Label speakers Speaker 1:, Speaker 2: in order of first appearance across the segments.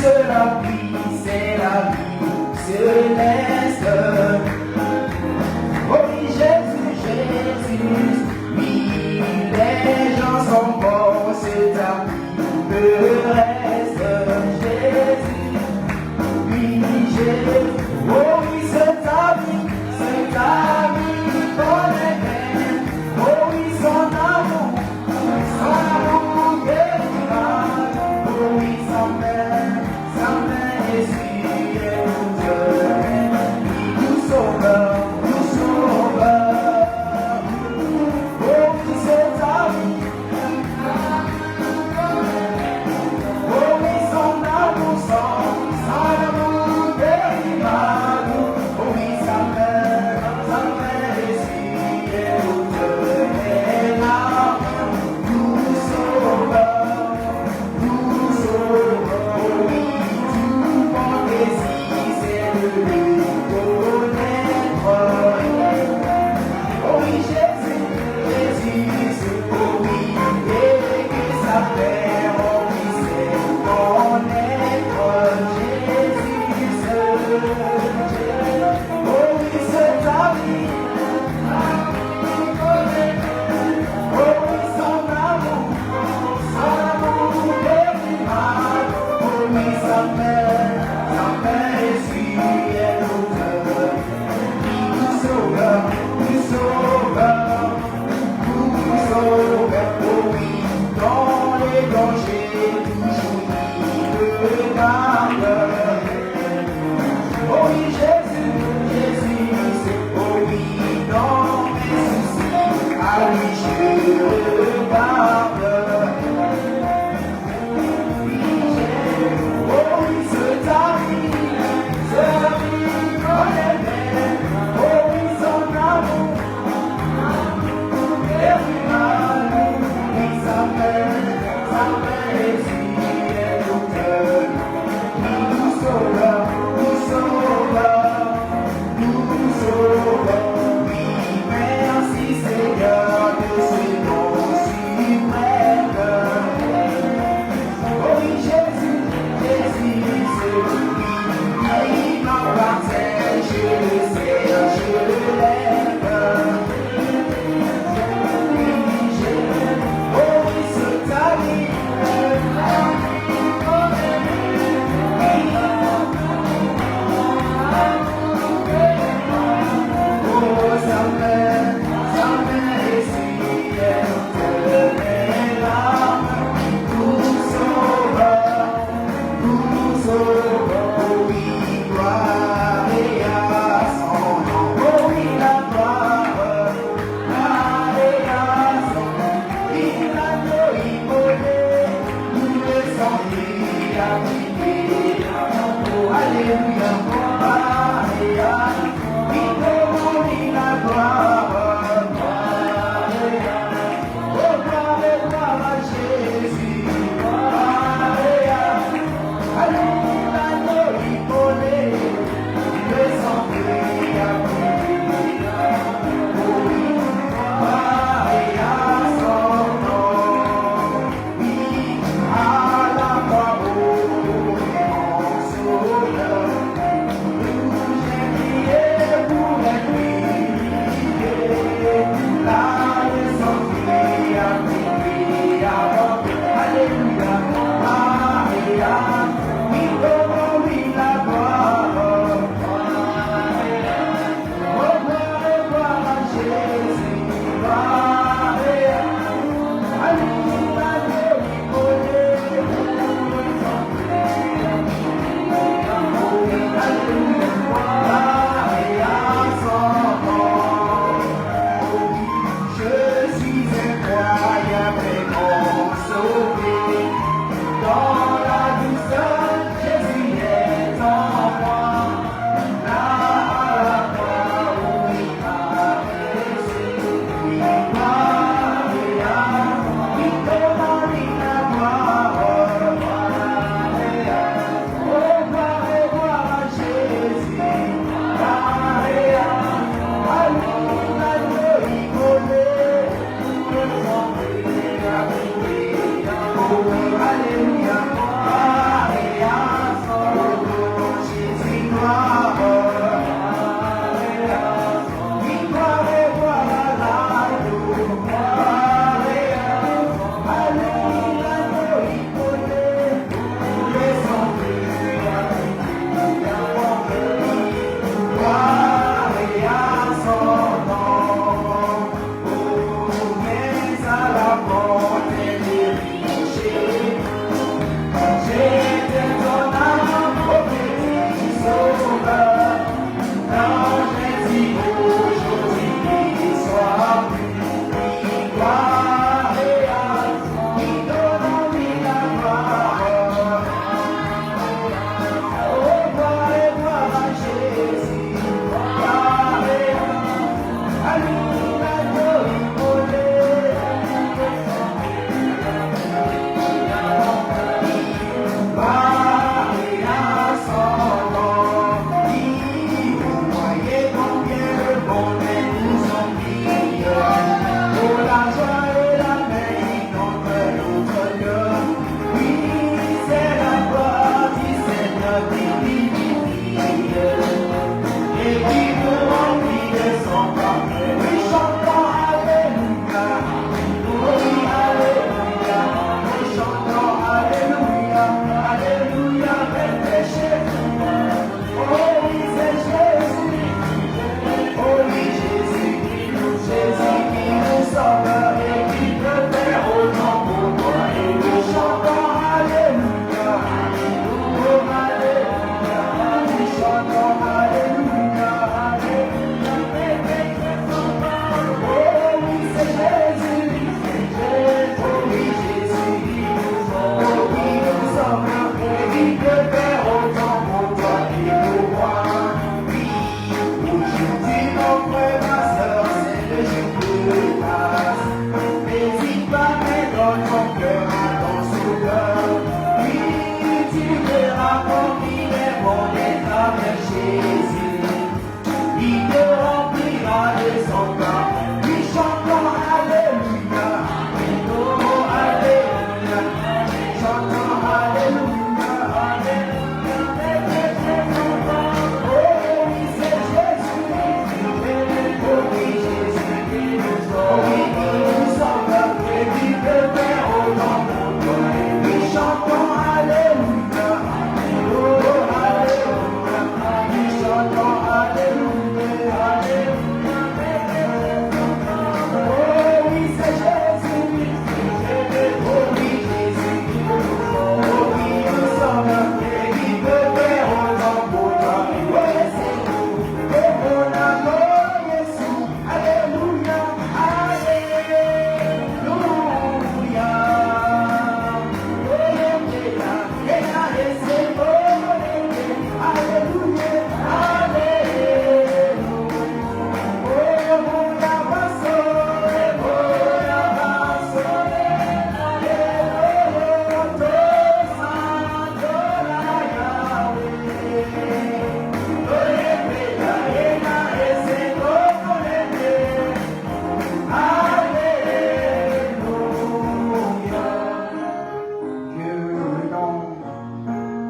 Speaker 1: c'est la vie céleste. Oh oui, Jésus, Jésus, oui, les gens sont morts, c'est ta vie que reste. Jésus, oui, Jésus, oh oui, c'est ta vie qu'on aime. Oh oui, son amour guérira. Oh oui, sa main essuie et nous sauve.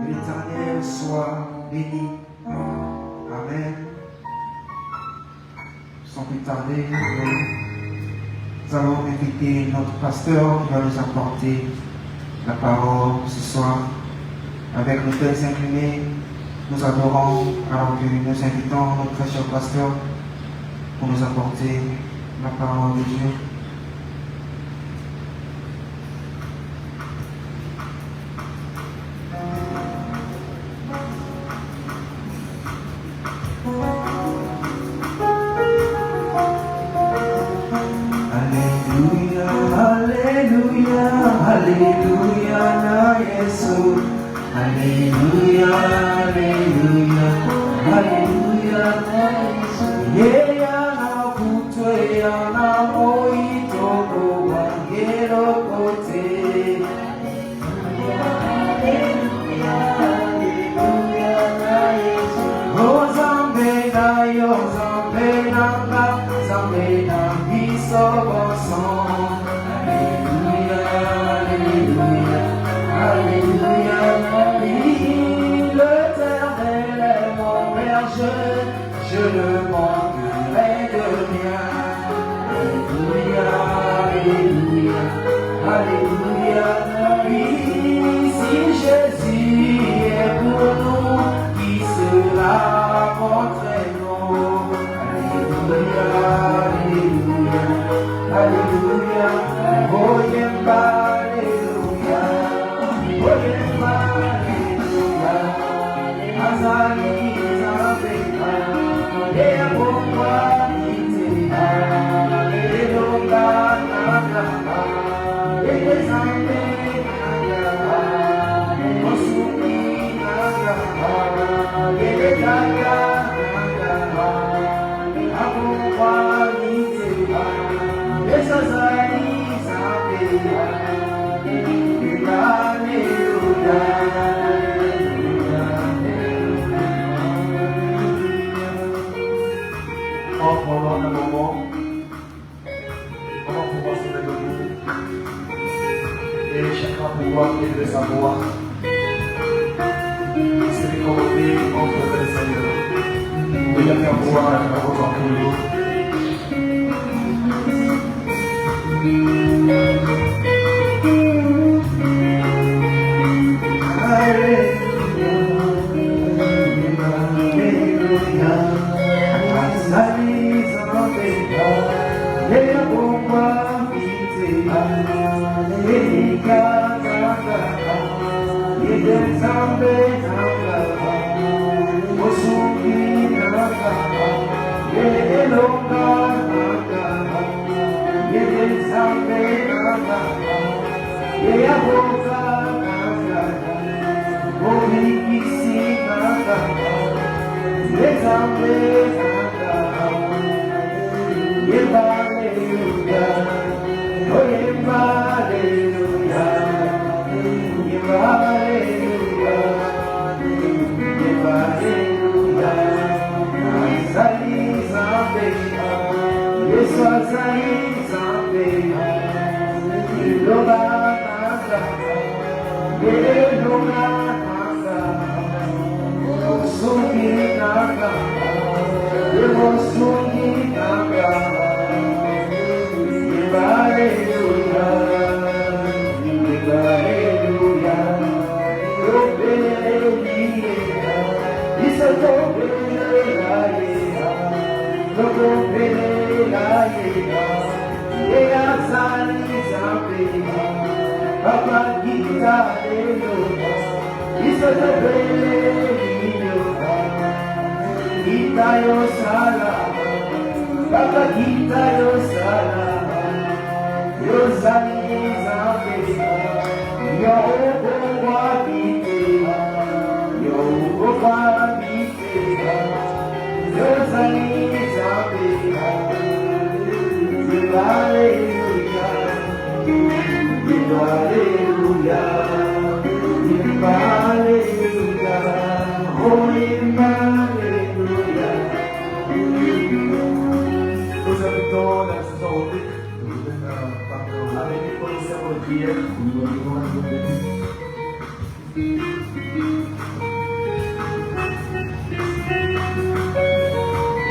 Speaker 1: l'Éternel soit béni. Amen. Sans plus tarder, nous allons inviter notre pasteur qui va nous apporter la parole ce soir. Avec nos têtes inclinées, nous adorons alors que nous invitons notre très cher pasteur pour nous apporter la parole de Dieu.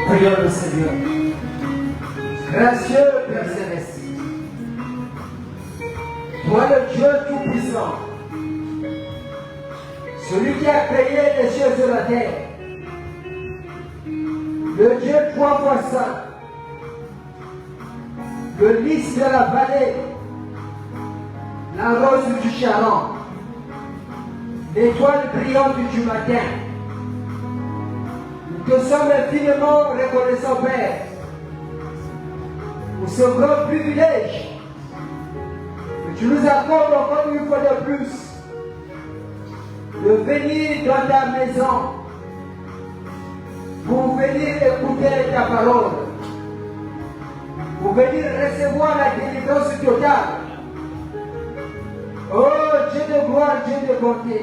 Speaker 1: Prions le Seigneur. Gracieux Père Céleste, toi le Dieu Tout-Puissant, celui qui a créé les cieux et la terre, le Dieu trois fois saint, le lys de la vallée, la rose du Charon, l'étoile brillante du matin. Nous te sommes infiniment reconnaissants, Père, pour ce grand privilège que tu nous accordes encore une fois de plus de venir dans ta maison pour venir écouter ta parole, pour venir recevoir la délivrance totale. Oh Dieu de gloire, Dieu de bonté,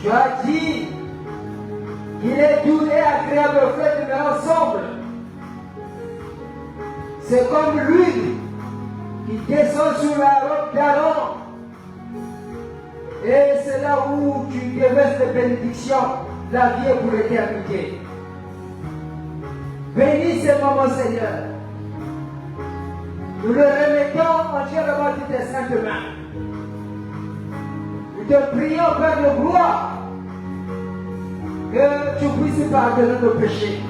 Speaker 1: tu as dit qu'il est doux et agréable au fait de venir ensemble. C'est comme l'huile qui descend sur la robe d'Aaron. Et c'est là où tu déverses les bénédictions, la vie est pour l'éternité. Bénis ces moments, Seigneur. Nous le remettons entièrement dans tes saintes mains. Nous te prions, Père de gloire, que tu puisses pardonner nos péchés.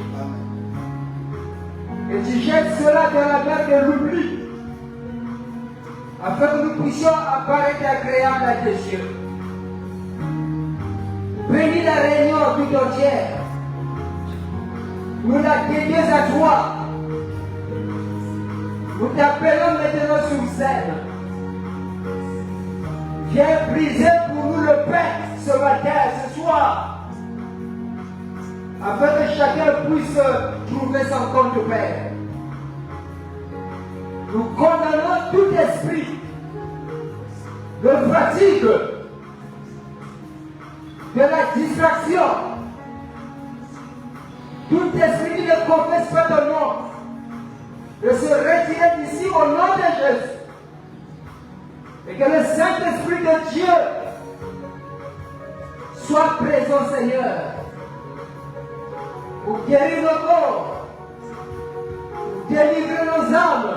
Speaker 1: Et tu jettes cela dans la mer de l'oubli, afin que nous puissions apparaître agréables à tes yeux. Bénis la réunion tout entière. Nous la dédions à toi. Nous t'appelons maintenant sur scène. Viens briser pour nous le pain ce matin, ce soir, afin que chacun puisse trouver son compte, Père. Nous condamnons tout esprit de fatigue, de la distraction, tout esprit qui ne confesse pas ton nom, de se retirer d'ici au nom de Jésus. Et que le Saint-Esprit de Dieu soit présent, Seigneur, pour guérir nos corps, pour délivrer nos âmes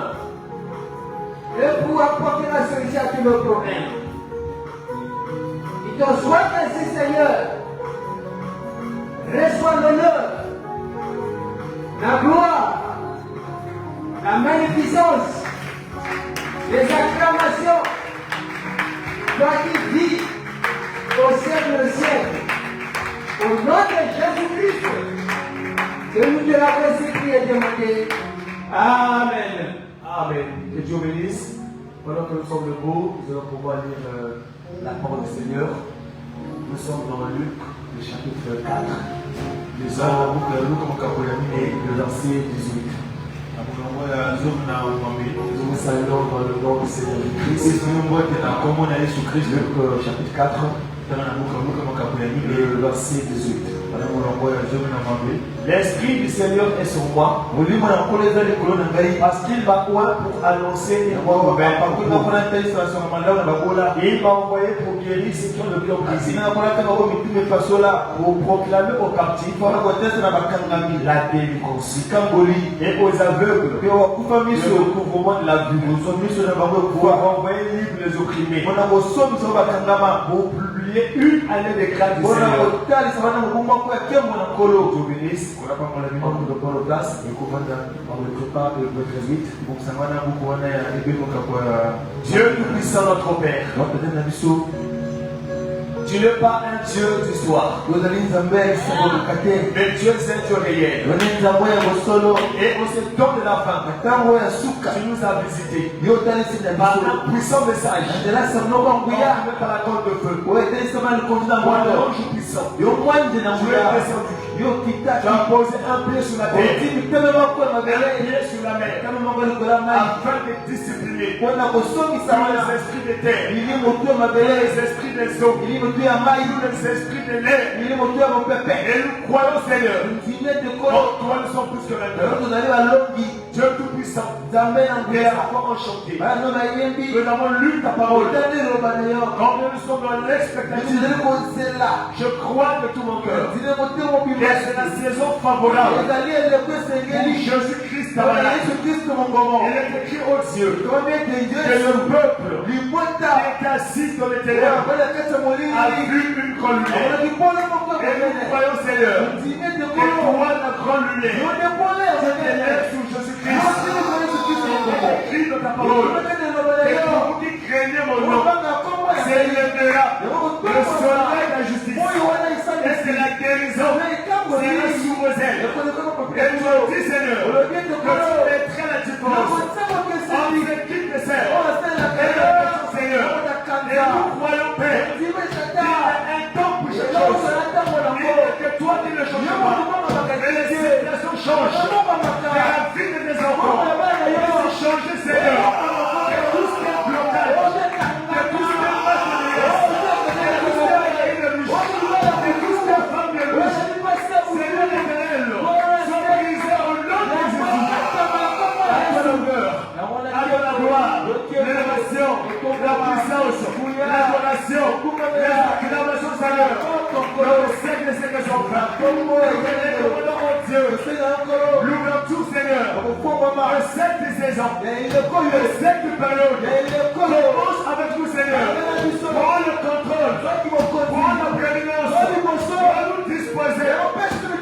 Speaker 1: et pour apporter la solution à tous nos problèmes. Il te soit ainsi, Seigneur. Reçois l'honneur, la gloire, la magnificence, les acclamations. Toi qui vis au siècle des siècles, au nom de Jésus-Christ, que nous te l'avons ainsi prié et demandé. Amen.
Speaker 2: Amen. Que Dieu bénisse. Pendant que nous sommes debout, nous allons pouvoir lire la parole du Seigneur. Nous sommes dans Luc, le chapitre 4. Les hommes, et le verset 18. Nous saluons dans le nom du Seigneur Jésus-Christ. Luc chapitre 4, et le verset 18.
Speaker 3: L'Esprit du Seigneur est sur moi, parce qu'il m'a oint pour annoncer les voies ouvertes. Il m'a envoyé pour guérir ceux qui ont le cœur brisé, pour proclamer aux captifs la délivrance, et aux aveugles le recouvrement de la vue, pour envoyer libre les opprimés, pour publier une année de grâce du Seigneur.
Speaker 2: Dieu bénisse. On de prendre place et qu'on le prépare et le très vite.
Speaker 3: Dieu tout-puissant, notre Père, tu n'es pas un Dieu d'histoire, mais Dieu c'est un Dieu réel. Et au septembre de la fin, tu nous as visités par un puissant message, par la corde de feu. Par l'ange puissant, tu es descendu. Tu as posé un pied sur la terre, un pied sur la mer, afin de discipliner tous les esprits de terre, les esprits des eaux, tous les esprits de l'air. Et nous croyons, Seigneur, en toi nous sommes plus que vainqueurs.
Speaker 2: Dieu Tout-Puissant, nous avons chanté. Nous avons lu ta parole. Quand nous sommes dans l'expectative, je crois de tout mon cœur. Et c'est la saison favorable pour Jésus-Christ. Il est écrit aux cieux que le peuple qui est assis dans les ténèbres a vu une grande lumière. Et nous croyons, Seigneur, que toi, la grande lumière, c'est l'être sous Jésus-Christ. C'est écrit dans ta parole. Et pour vous qui craignez mon nom, c'est l'élèvera le soleil de la justice. Et c'est la guérison. C'est la sous vos ailes. Et nous avons dit, Seigneur, que tu mettrais la différence entre l'équipe de serre et le Seigneur. Et nous croyons, Père, qu'il y a un temps pour chaque chose. Et que toi, tu ne changes pas. Et les situations changent. Et la vie de tes enfants est changée, Seigneur. Que tout ce qui est blocage, que tout ce qui est matériel, que tout ce qui est ennemi, que tout ce qui est femme de louche, Seigneur éternel, sont brisés au nom de Jésus. À toi l'honneur, à toi la gloire, l'élévation, la puissance, l'adoration, les acclamations, Seigneur. Dans le siècle des siècles sans fin. Dieu, l'ouvre tout, Seigneur. Le siècle de saison, le siècle de période. Commence avec nous, Seigneur. Prends le contrôle, prends la prééminence, prends-nous disposer,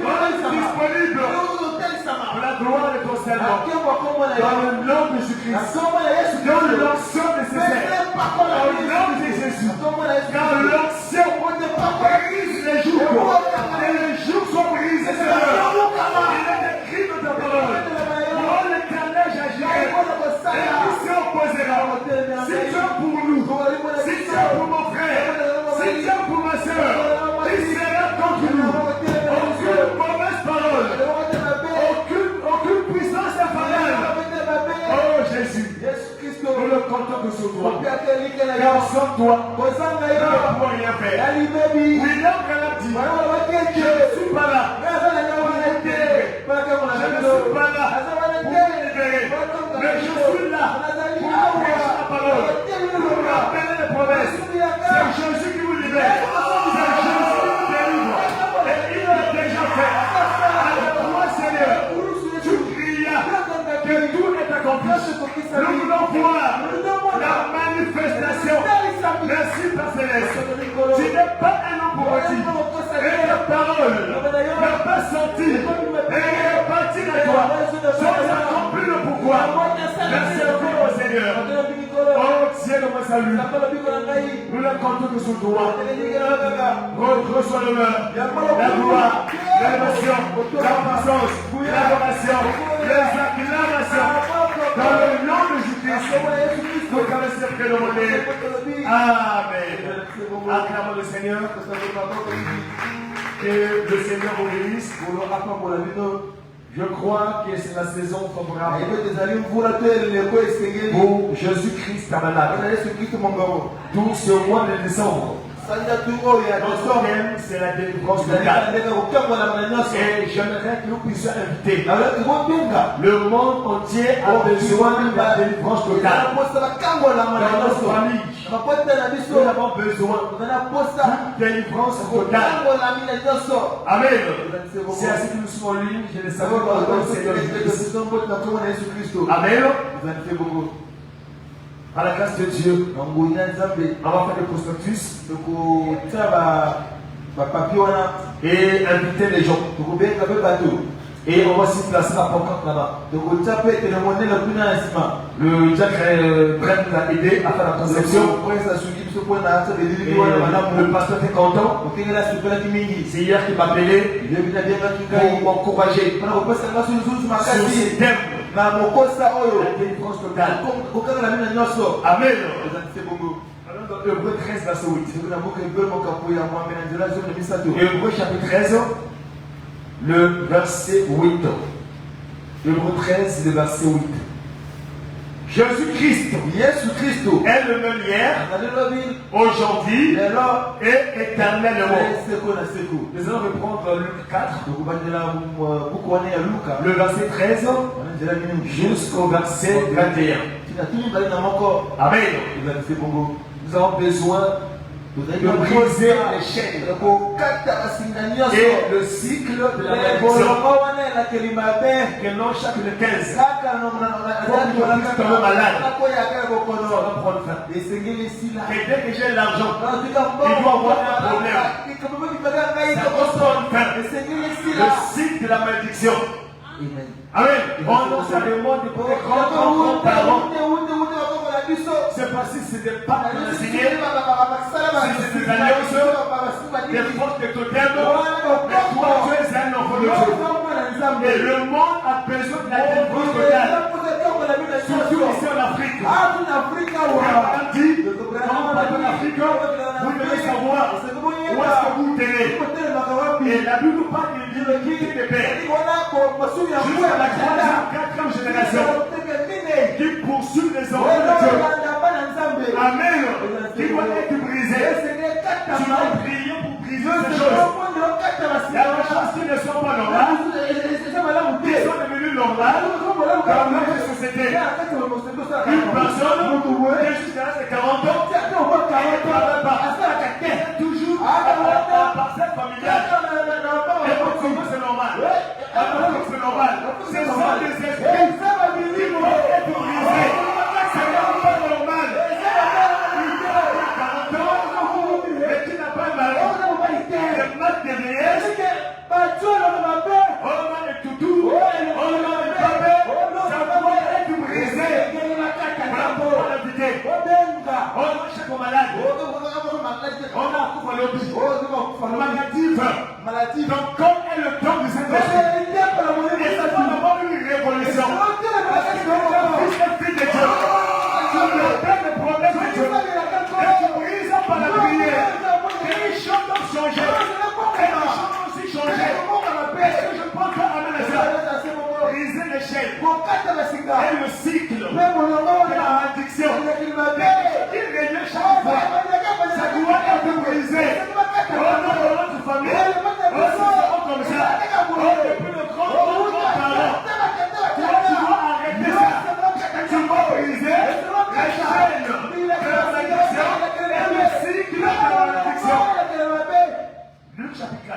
Speaker 2: prends-nous disponible pour la gloire de ton Seigneur. Dans le nom de Jésus-Christ, dans l'onction nécessaire, dans le nom de Jésus, dans l'onction brise les jours, et les jours sont brisés, Seigneur. Il est écrit dans ta parole. Oh, l'Éternel j'agirai, et qui s'y opposera? Si tu es pour nous, si tu es pour mon frère, si tu es pour ma soeur, qui sera contre nous? Aucune mauvaise parole, aucune puissance infernale. Oh Jésus, nous le comptons que sur toi. Car sans toi, nous ne pouvons rien faire. William Branham dit, je ne suis pas là pour vous délivrer. Je ne suis pas là pour vous libérer. Mais je suis là pour vous prêcher la parole, pour vous rappeler les promesses. C'est Jésus qui vous libère. C'est Jésus qui vous délivre. Et il l'a déjà fait. Alors toi, Seigneur, tu crias que tout est accompli. Nous voulons voir la manifestation. Merci, Père Céleste. Tu n'es pas un homme pour petit. Et ta parole n'a pas senti. Et elle est partie de toi. Sans accomplir le pourquoi. Merci encore, Seigneur. Oh, Dieu, nous salut. Nous la comptons que sur toi. Reçois l'honneur, la gloire, l'élévation, la puissance, l'adoration, les acclamations. Dans le nom de Jésus-Christ, nous caressons près de mon nez. Amen. Acclamons le Seigneur. Que le Seigneur vous bénisse. Je crois que c'est la saison favorable pour Jésus-Christ tabernacle. Tout ce mois de décembre. Notre thème, c'est la délivrance totale. Et j'aimerais que nous puissions inviter. Le monde entier a besoin de la délivrance totale. Dans notre famille, nous avons besoin d'une délivrance totale. Amen. C'est ainsi que nous sommes en ligne. Je ne savais pas le Seigneur Jésus-Christ. Amen. Par la grâce de Dieu, on va faire des prospectus et inviter les gens. Et on va s'y placer la pancarte là-bas. Le Jack Brent l'a aidé à faire la conception. Et le pasteur était content. C'est hier qu'il m'a appelé pour m'encourager sur ces thèmes. La délivrance totale. Amen. Alors dans Hébreu 13, verset 8. Hébreu chapitre 13, le verset 8. Hébreu 13, le verset 8. Jésus-Christ est le même hier, aujourd'hui et éternellement. Nous allons reprendre Luc 4, le verset 13 jusqu'au verset 21. Amen. Nous avons besoin de briser les chaînes et le cycle de la malédiction que l'on chaque le 15. Pour que tomber malade, ça va prendre fin. Et dès que j'ai l'argent, il doit avoir un problème. Ça va prendre fin. Le cycle de la malédiction. Amen. On nous a demandé pour les grands-parents. C'est parce que c'est des pactes signés, c'est des alliances, des forces de totem. Mais toi, tu es un enfant de Dieu. Et le monde a besoin de la délivrance totale. Surtout ici en Afrique. On dit, quand on parle en Afrique, vous devez savoir où est-ce que vous tenez. Et la Bible nous parle de l'unité des pères. Jusqu'à la 4e génération qui poursuit les enfants de Dieu. Amen. Qui doit être brisé. Tu vas prier pour briser ces choses. Il y a des choses qui ne sont pas normales, qui sont devenues normales dans notre société. Une personne qui est jusqu'à l'âge de 40 ans, elle ne travaille pas. Toujours à parcelle familiale. Et pour comment c'est normal. C'est normal. C'est ça les esprits qui vont être brisés. C'est pas normal. Mais tu n'as pas mal. Le mal de vieillesse. On a les toutous. On a les papés. Ça doit être brisé. On a vidé. On a chaque malade. On a tout à maladie. Donc, comme est le temps du Saint-Esprit, et ça doit avoir une révolution. Parce que tu es fils de Dieu. Tu as des problèmes de Dieu. Et tu brises par la prière. Et les choses doivent changer. Et les choses doivent aussi changer. Est-ce que je pense à amener ça? Briser les chaînes. Et le cycle de la malédiction. Il revient chaque fois. Ça doit être brisé. Au nom de notre famille, comme ça. Depuis le grand-parent. Tu dois arrêter ça. Tu dois briser la chaîne de la malédiction et le cycle de la malédiction. Luc chapitre 4.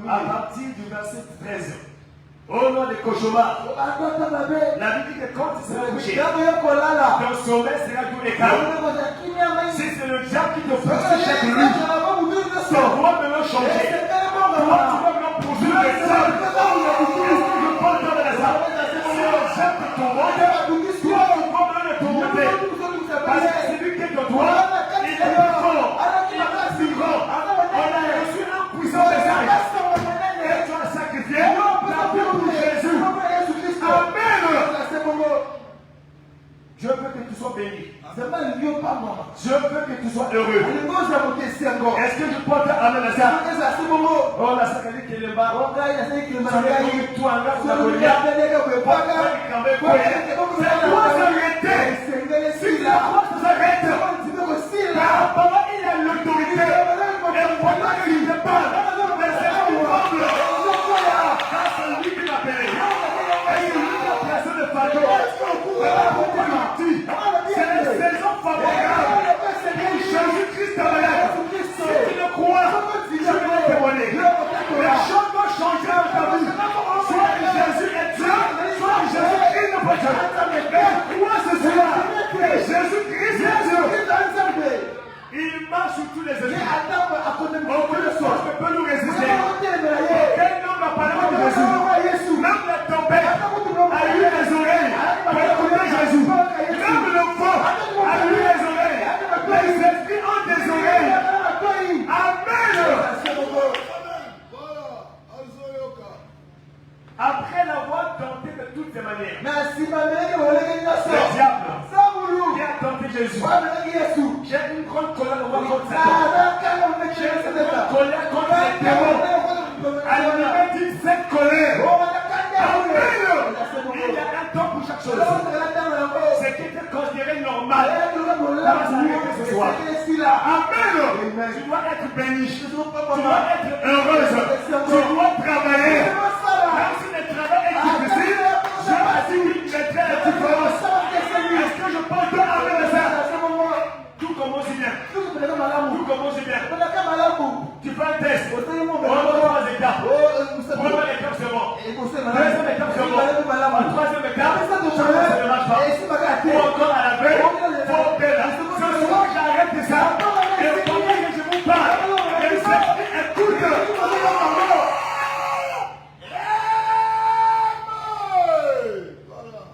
Speaker 2: À partir du verset 13. Au nom des cauchemars, la Bible dit que quand il sera couché, ton sommeil sera tout éclairé. Si c'est le diable qui te poursuit chaque nuit, ton roi peut le changer. Toi, tu vas me poursuivre les hommes. Est-ce que je parle de la salle? Si le diable te tourmente, toi, tu vas me le tourmenter. Parce que c'est lui qui est de toi, il est plus fort, il est plus grand. On a reçu un puissant message. Et tu as sacrifié la vie pour Jésus. Amen. Je veux que tu sois béni. Je veux que tu sois heureux. Est-ce que je peux te amener à ça? Oh, la sacrée qui est là-bas. Toi, si la force s'arrête, la parole, il a l'autorité. Et pendant qu'il te parle, mais c'est un c'est lui qui l'a appelé. Et c'est lui qui a placé le fardeau. C'est les saisons favorables. Jésus-Christ est malade. Si tu le crois, je vais témoigner. Les choses vont changer dans ta vie. Soit Jésus est Dieu, soit Jésus-Christ n'est pas Dieu. Mais crois ce soir que Jésus-Christ est Dieu. Il marche sur tous les esprits. Aucune force ne peut nous résister. Aucun homme n'a parlé de Jésus. Même la tempête a eu les oreilles pour écouter Jésus. Même le vent a eu les oreilles. Les esprits ont des oreilles. Amen. Après l'avoir tenté de toutes ces manières, le diable qui a tenté Jésus. J'ai une grande colère contre Satan. J'ai une grande colère contre les démons. Elle m'a dit cette colère. Amen. Il y a un temps pour chaque chose. Ce qui était considéré normal va s'arrêter ce soir. Amen. Tu dois être béni. Tu dois être heureuse. Tu dois travailler. Même si le travail est difficile, je vais dire que le travail est différent. Est-ce que je pense que avec ça, tout commence bien. Tout commence bien. Tu fais un test. On va voir les étapes. Première étape, c'est bon. Deuxième étape, c'est bon. Troisième étape, ça ne marche pas. Ou encore à la veille, faut faire là. Ce soir, j'arrête ça. Et pendant que je vous parle, écoute.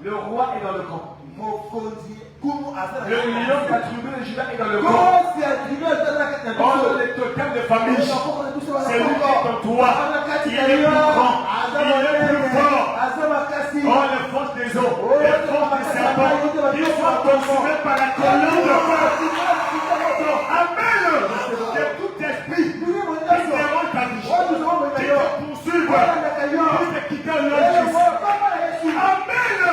Speaker 2: Le roi est dans le camp. Le million qui a tribu de Juda est dans le camp. Oh, le totem de famille. C'est lui qui est en toi. Il est plus grand. Il est plus fort. Oh, les forces des eaux. Les forces des serpents. Ils sont consumés par la colonne de feu. Amen. Que tout esprit qui dérange ta vie, qui te poursuive, qui te quitte l'injustice. Amen.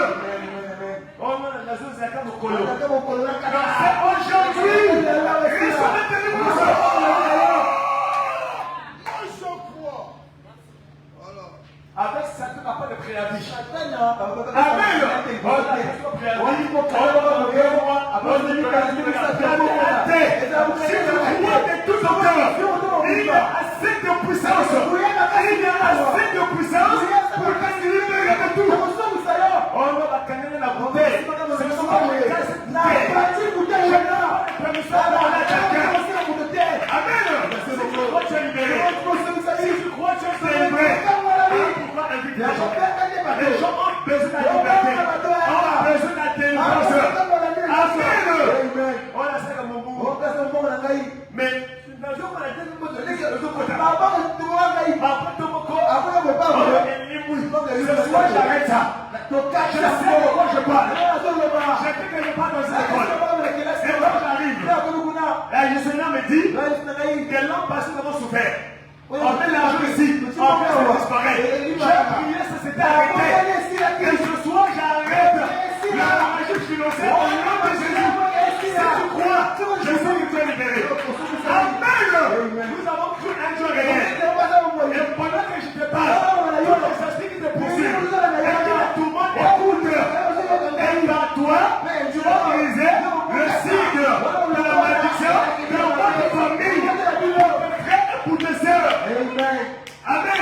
Speaker 2: Oh non, la zone c'est la au colo. C'est aujourd'hui. Avec ça, tu n'as pas de préavis. Amen. Si tu crois de tout ton cœur, il y a assez de puissance. Il y a assez de puissance pour te libérer de tout. On va canner la bouteille. Ce ne sont pas les gars, c'est la bouteille. Amen. Si tu crois que tu es libéré, si tu crois que tu es délivré, pourquoi inviter les gens? Les gens ont besoin de la liberté, ont besoin de la délivrance. Amen. On a ça comme mon bout. Mais ce soir j'arrête ça. Je sais de quoi je parle. Je sais que je parle dans une école. Et quand j'arrive, l'ingénieur me dit que l'an passé nous avons souffert. On met l'argent ici, on fait ça disparaître. J'ai prié, ça s'était arrêté. Et ce soir j'arrête l'argent financier au nom de Jésus. Si tu crois, je sais que tu es libéré. Amen. Nous avons cru un jour réel. Et pendant que je te parle, tous les esprits qui te poursuivent, et que tout le monde écoute, et dans toi, tu vas briser le signe de la malédiction de votre famille, pour tes frères et pour tes sœurs. Amen.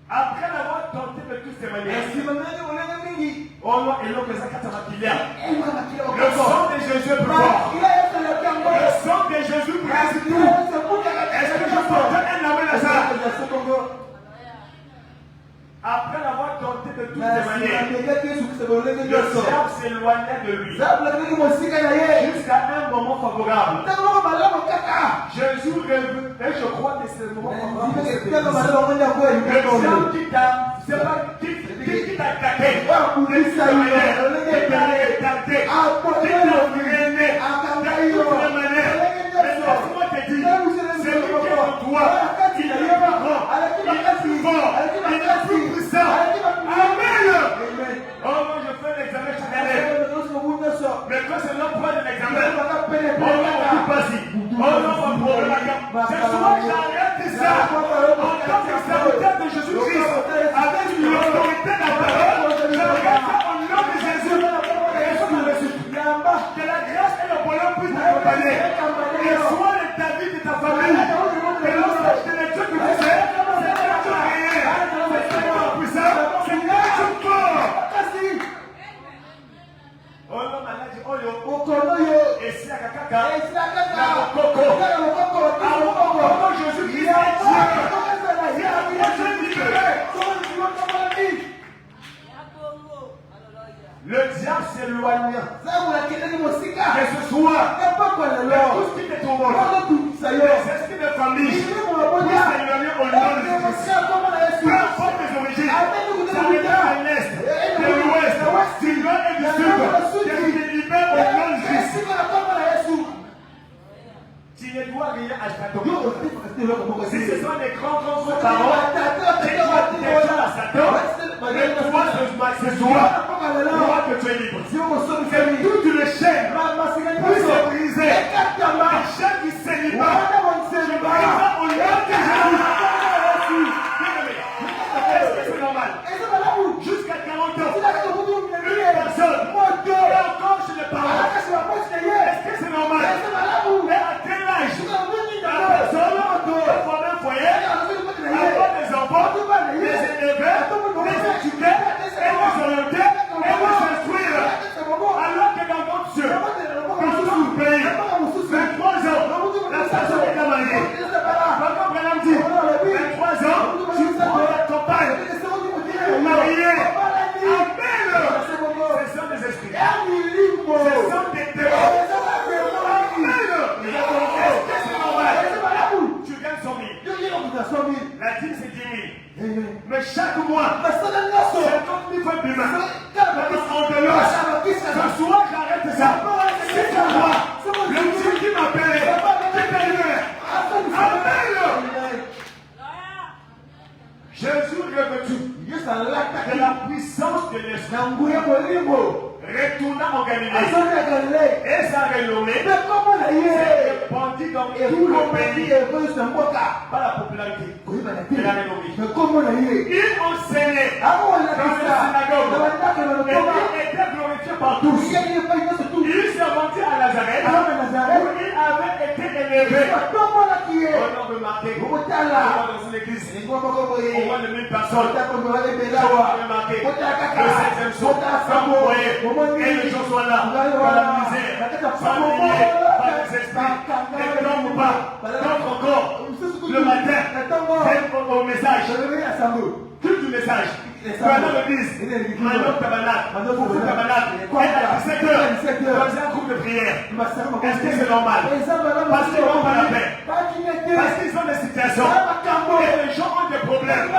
Speaker 2: Après l'avoir tenté de toutes ces manières, le sang de Jésus est plus fort. Le sang de Jésus brise tout. Est-ce que je peux donner un amen à ça? Après l'avoir tenté de toutes ces manières, le diable s'éloignait de lui. Jusqu'à un moment favorable. Jésus revient, et je crois que c'est le moment favorable. Le diable qui t'a attaqué, qui t'a retardé, qui t'a freiné, de toutes les manières. Mais laisse-moi te dire, c'est lui qui est en toi. Il est plus grand, il est plus fort, il est plus puissant. Amen. Oh, moi je fais l'examen chaque année. Mais quand c'est l'heure de l'examen, oh non, on ne pas si. Oh non, on ne prend pas. C'est souvent que j'arrête ça. En tant que serviteur de Jésus-Christ, avec l'autorité de la parole, j'arrête ça au nom de Jésus. Que la grâce et le bonheur puissent t'accompagner. Et sois le David de ta famille. Et lorsque je te l'ai dit que tu sais, c'est que tu as rien. C'est que tu es puissant. C'est que tu es fort. Oh non, malade, oh yo. Et si à Kakaka, Coco, Jésus-Christ est Dieu. Le diable s'éloigne. Que ce soit tout ce qui te tourmente, les esprits de famille, pour s'éloigner au nom de Jésus. Peu importe tes origines, ça dépend de l'Est, de l'Ouest, du Nord et du Sud, que tu te libères au nom de Jésus. Tu ne dois rien à Satan. Si ce sont des grands paroles, tu dois dire à Satan. ce soir, crois que tu es libre. Que toutes les chaînes puissent se briser. Les chaînes du célibat. Au nom de Jésus. Est-ce que c'est normal? Jusqu'à 40 ans, une personne, et encore je ne parle pas. Est-ce que c'est normal? Mais à quel âge la personne peut former un foyer, avoir des enfants, les élever, les éduquer, et les orienter, et les instruire? Alors que dans votre Dieu, dans tout pays, 23 ans, la personne est mariée. Comme Branham dit, 23 ans, tu prends ta compagne, mariée. Amen. Ce sont des esprits. Ce sont des démons. Amen. Est-ce que c'est normal? Tu gagnes 100 000. La dîme c'est 10 000. Mais chaque mois, 50 000 fois plus mal. Ce soir, j'arrête ça. C'est pour moi. Le Dieu qui m'appelle, qui t'appelle. Amen. Jésus revêtu de la puissance de l'Esprit retourna en Galilée et sa renommée s'est répandue dans tout le pays par la popularité de la renommée. Il enseignait dans les synagogues et il était glorifié par tous. Il s'est rendu à Nazareth où il avait été élevé. On a remarqué dans une église, au moins de 1000 personnes. On a remarqué le 16e jour, comme vous voyez, et les gens sont là, par la misère, familier, par les esprits, et comme pas, comme encore, le matin, viennent au message, tout du message. Pendant l'église, maintenant tabernacle, beaucoup tabernacle, et à 17h, dans un groupe de prière. Est-ce que c'est normal? Parce qu'ils n'ont pas la paix. Parce qu'ils ont des situations. Et les gens ont des problèmes.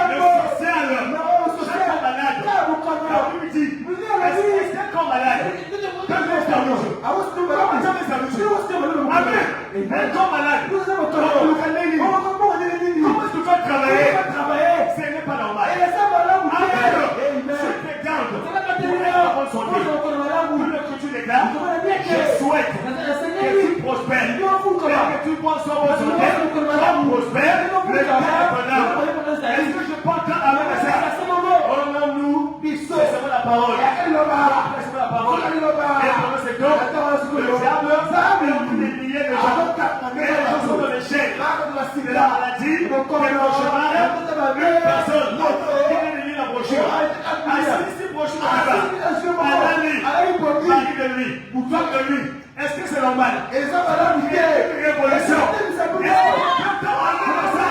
Speaker 2: Le social, chaque malade, la Bible dit, est-ce que comme malade, Amen. Un corps malade, comment est-ce que tu vas travailler? Ce n'est pas normal. Je souhaite que tu prospères, que tu sois santé, prospère, le temps est. Est-ce que je peux entendre avec ça? Honorons-nous, c'est la parole. C'est la parole. Et c'est donc, le diable a des milliers de gens. Mais les gens sont dans les chaînes de la maladie, de cauchemar, une personne qui vient de lire la brochure. Assiste ici, brochure à lui, mari de lui, femme de lui. Est-ce que c'est normal? Et ça va là, il y a une révolution. Est-ce que tu peux entendre ça?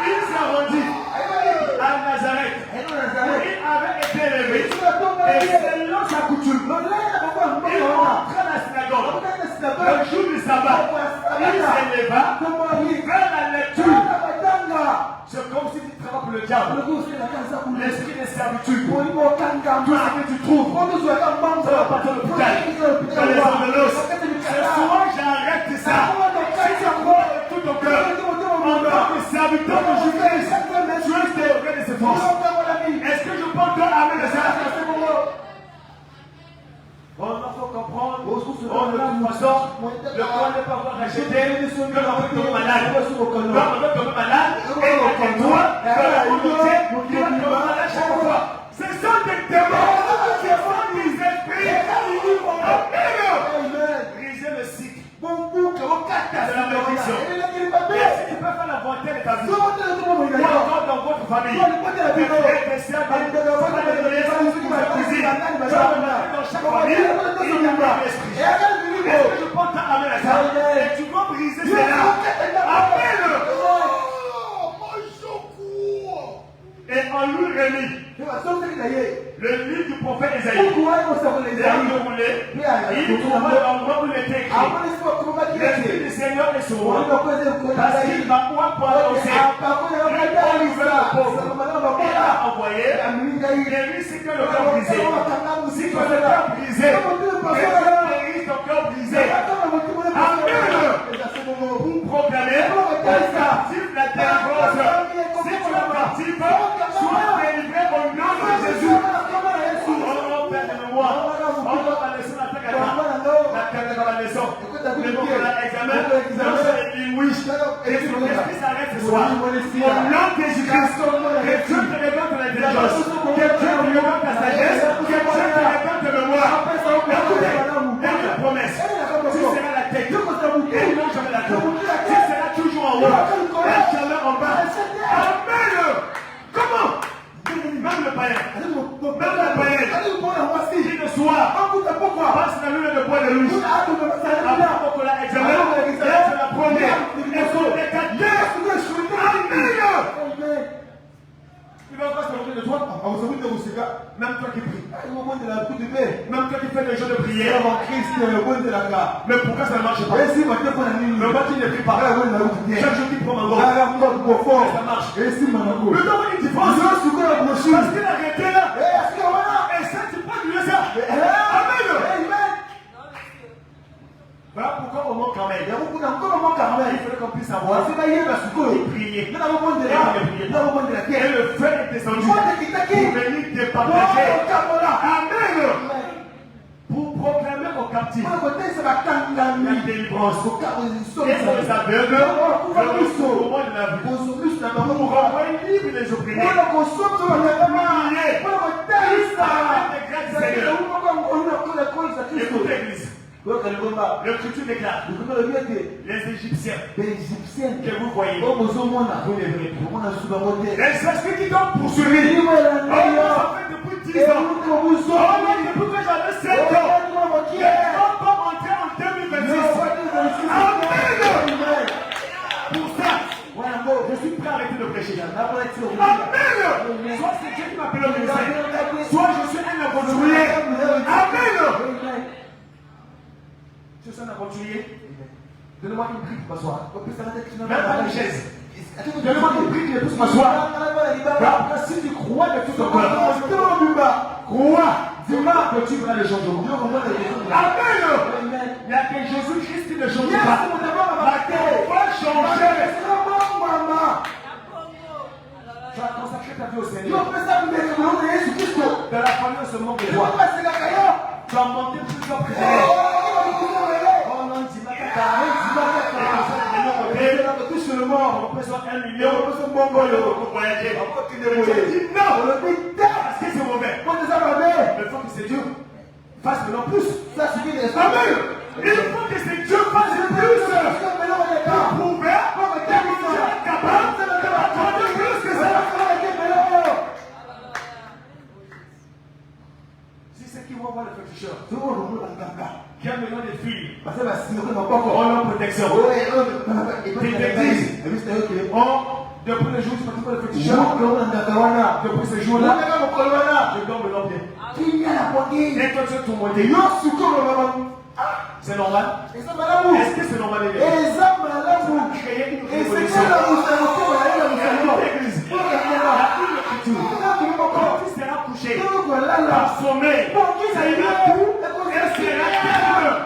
Speaker 2: Il s'est rendu à Nazareth. Il avait été élevé. Et selon sa coutume, il rentrait à la synagogue. Le jour du sabbat, il s'éleva vers la lecture. C'est comme si tu travailles pour le diable. L'esprit de servitude. Tout ce que tu trouves. Ça va partir de l'hôpital. Dans les ordonnances. Ce soir, j'arrête ça. Si tu crois de tout ton cœur, en tant que serviteur de justice, tu es délivré de ses forces. Est-ce que je peux encore amener ça? On faut comprendre, de toute façon, le corps n'est pas racheté, que l'on peut tomber malade. Comme on peut tomber malade, et toi, que la volonté, qui va tomber malade chaque fois. Ce sont des démons, ce sont des esprits. Briser le cycle de la malédiction. Et si tu peux faire la volonté de ta vie, ou encore dans votre famille, des frères, des sœurs, dans chaque famille, il y a un esprit. Est-ce que je peux t'amener à ça? Et tu vas briser cela. Amen. Et on lui remit le livre du prophète Isaïe. Il trouva l'endroit où il était écrit. L'Esprit du Seigneur est sur moi. Parce qu'il m'a annoncer. Il a envoyé. Et lui, c'est que le cœur brisé. Si tu as le cœur brisé, et ton cœur brisé. Amen. Pour proclamer la délivrance. attendait dans la maison. Le moment qu'on a examen, non c'est linguiste. Et si l'esprit s'arrête ce soir, au nom de Jésus-Christ, que Dieu te révèle ton intelligence, que Dieu te révèle ta sagesse, que Dieu te révèle ta mémoire. Écoutez, il y a une promesse. Tu seras la tête. Et non jamais la tête. Tu seras toujours en haut. Et jamais en bas. Amen. Comment? Même le païen. Même la païenne. Dit le soir. Passe la lune de bois de rouge. Après qu'on l'a examiné, c'est la première. Et son décateur. Amen. Il va encore se montrer de toi. Même toi qui pries. Même toi qui fais des jeux de prière. Mais pourquoi ça ne marche pas? Le bâti ne prie pas. Chaque jour qu'il prend ma gauche. Ça marche. Le temps où il différence. Parce qu'il a arrêté là. Et ça, tu peux lui ça. Amen. Voilà pourquoi on manque quand même. Il fallait qu'on puisse savoir. Il priait. Et le feu est descendu pour venir départager. Amen. Pour proclamer aux captifs la délivrance. Et pour les aveugles, le moment de la vie. Pour envoyer libre les opprimés. Pour prier. Écoutez l'église. L'écriture déclare les Égyptiens que vous voyez, vous ne verrez plus. Les esprits qui t'ont poursuivi, ça fait depuis 10 ans. Depuis que j'avais 7 ans. Ils sont pas entrés en 2026. Amen. Pour ça, je suis prêt à arrêter de prêcher. Amen. Soit c'est Dieu qui m'appelle au ministère, soit je suis un aventurier. Amen. Je suis un aventurier. Donnez-moi une brique pour m'asseoir. Même pas une chaise. Donnez-moi une brique pour m'asseoir. Si tu crois de tout ton cœur, crois, dis-moi que tu verras le changement. Amen. Il n'y a que Jésus-Christ qui ne change pas. La terre va changer. Tu as consacré ta vie au Seigneur. Dans la famille, on se manque de voix. Tu as monté plusieurs prières. Touche le mort, on peut soit 1 million, on peut soit bon pour voyager. Tu dis non, parce que c'est mauvais. Mais il faut que c'est Dieu fasse maintenant plus. Amen. Il faut que c'est Dieu fasse plus. Pour prouver que Dieu est capable de plus que ça. Si c'est qui vont voir le féticheur, qui a besoin des filles, on a protection. Depuis le jour où tu fais le féticheur, depuis ce jour-là, je donne le nom bien. Et toi tu es tout monté. C'est normal? Est-ce que c'est normal? Créer une révolution. Quand tu seras couché par sommeil, ça ira tout et sera calme.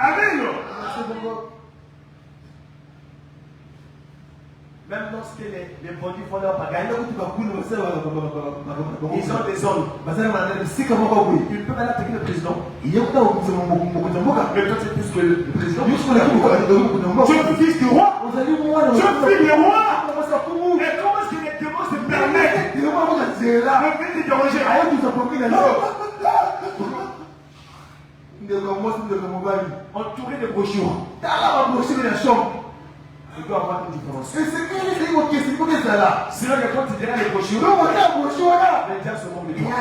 Speaker 2: Amen. Même lorsque les produits font leur pagaille, ils ont des zones. Tu peux aller attaquer le président. Mais toi, c'est plus que le président. Tu es le fils du roi. Tu es le fils du roi. Et comment est-ce que les démons se permettent de venir te déranger? Entouré de brochures. Il doit avoir une différence. C'est là que quand tu diras les brochures, les gens se moquent de toi.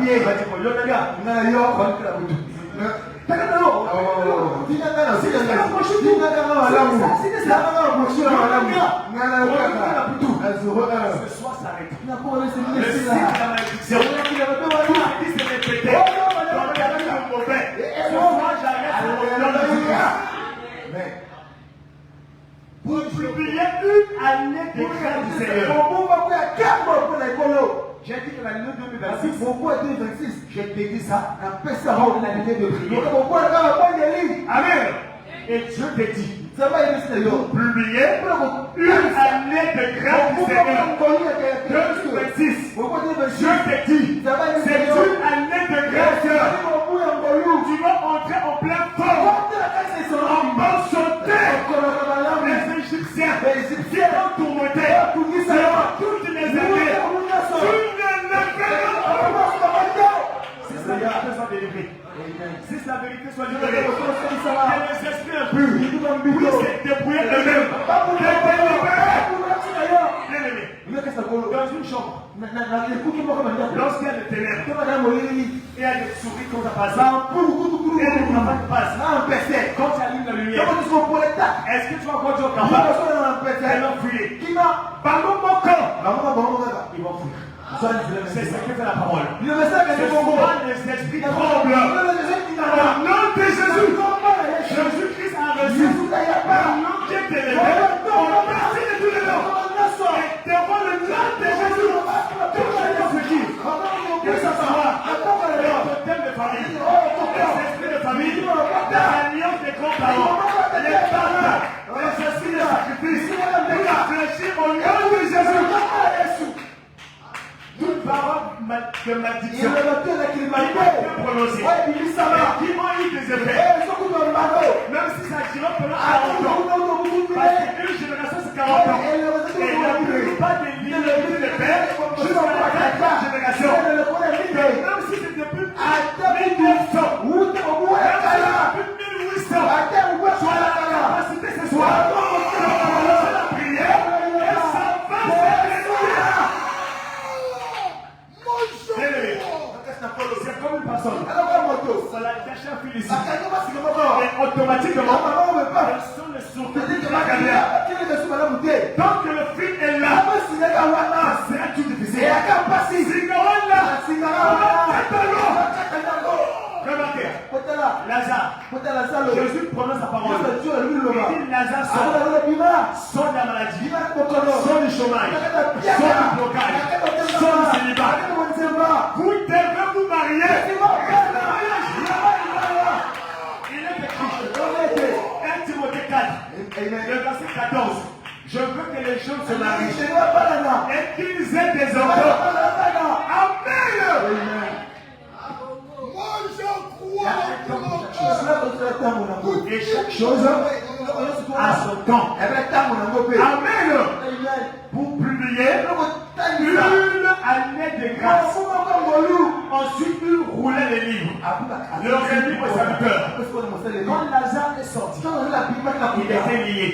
Speaker 2: Il va dire ce soir s'arrête. Le cycle de la malédiction. Il s'est répété. Dans le cas du mauvais. Ce soir j'arrête. Pour publier une année de grâce du Seigneur. J'ai dit que l'année 2026, je t'ai dit ça, l'année de prière. Amen. Et Dieu te dit, pour publier une année de grâce du Seigneur. 2026. Dieu te dit, c'est une année de grâce. Si la vérité soit libérée, que les esprits impurs puissent se débrouiller eux-mêmes. Dans une chambre, lorsqu'il y a des ténèbres, il y a des souris qu'on a passé, et des travail passe, quand tu allumes la lumière, est-ce que tu vas encore dire au capable? Ils vont fuir. Ils vont fuir. C'est ce que fait la parole. Les esprits tremblent. Au nom de Jésus. Jésus-Christ a reçu le nom qui est élevé. On merci de tous les noms. Et devant le nom de Jésus, tout le monde se dit que ce soit le totem de famille, les esprits de famille, l'alliance des grands-parents, les parents, les esprits de sacrifice, nous réfléchir au nom de Jésus. Toute parole de malédiction qui m'a été prononcée, qui ont eu des effets, même si ça dure pendant 40 ans, parce qu'une génération c'est 40 ans, et il n'y a plus pas de ligne de père jusqu'à la 4e génération. Même si c'était plus 1900, même si c'était plus 1800, soit la capacité ce soir, c'est la prière, et ça va se c'est comme une personne. Ça l'a caché un fil ici. Et automatiquement, elles sont les sources de la carrière. Donc le fil est là. C'est un truc difficile. Remarquez, Lazare, Jésus prononce sa parole. Il dit Lazare sort de la maladie, sort du chômage, sort du blocage, sort du célibat. Vous devez vous marier. Il est écrit 1 Timothée 4, le verset 14. Je veux que les gens se marient et qu'ils aient des enfants. Amen. Et chaque chose a son temps. Amen. Pour publier une année de grâce. Ensuite, il roulait les livres. Le livre au serviteur. Quand Lazare est sorti, il était lié.